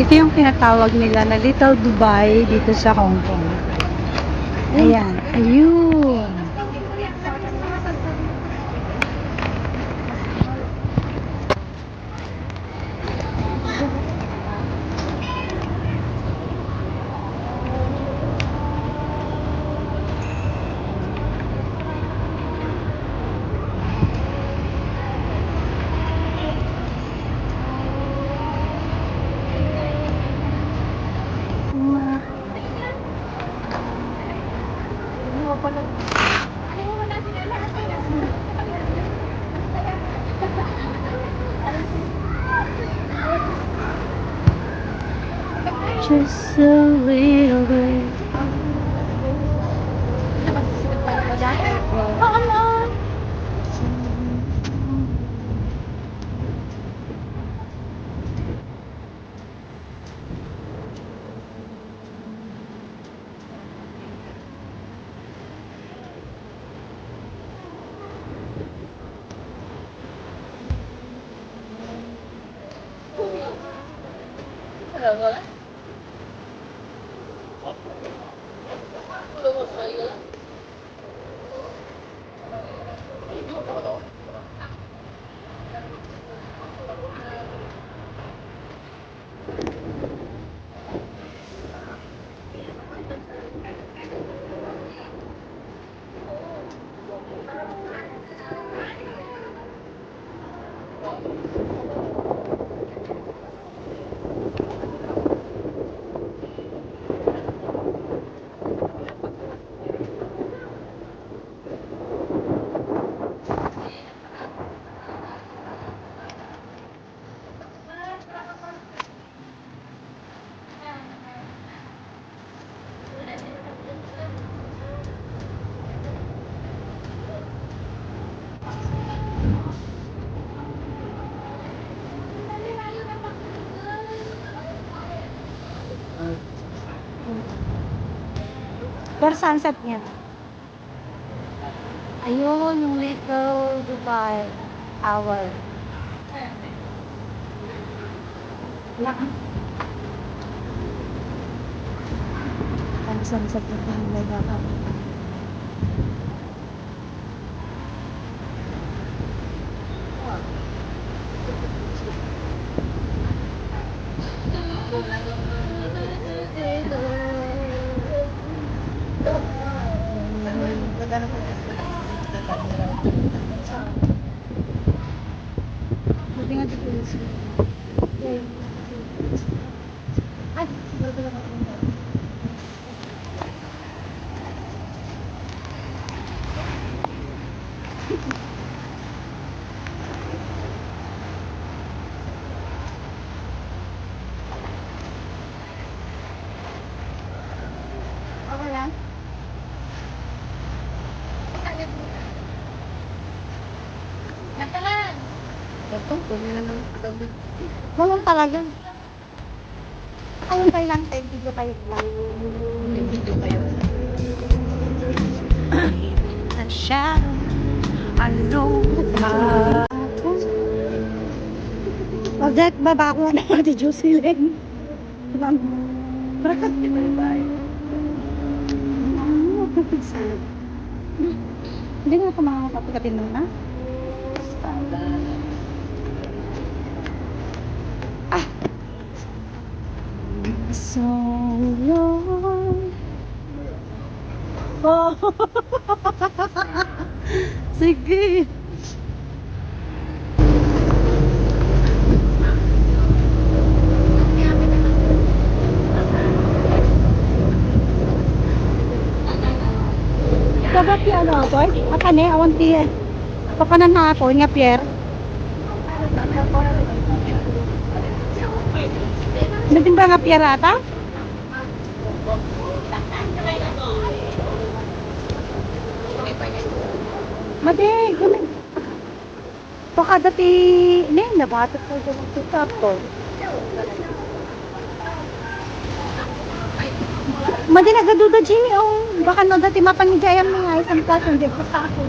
Ito yung tinatawag nila na Little Dubai dito sa Hong Kong. Ayan. Ayun. Just a little bit. Pero sunset niya. Ayun, yung Little Dubai Hour. Ang sunset na talaga. Buti nga dito yung ay, bago lang ako. Okay lang? Nakalan! Ito, pwede na lang sabi. Walang talaga. Ayun kayo lang, tayo video kayo lang. Video kayo. The shadow, I know Odette, baba ko na Ate Jocelyn. Barakat. Bye-bye. Hindi nga ako makakapagatin nun, ha? Ah! So long. Oh! Sige. Dapat yung ano ko at ane, awan tiye. Papanan na ako, nga Pierre. Natin ba nga Pierre ata? Mati, gano'n. Baka dati, ne, nabatot ko dyan sa tapos. Madi nagaduda Jimmy, oh. Baka no dati mapangigayam nga isang taso, hindi ko sa ako.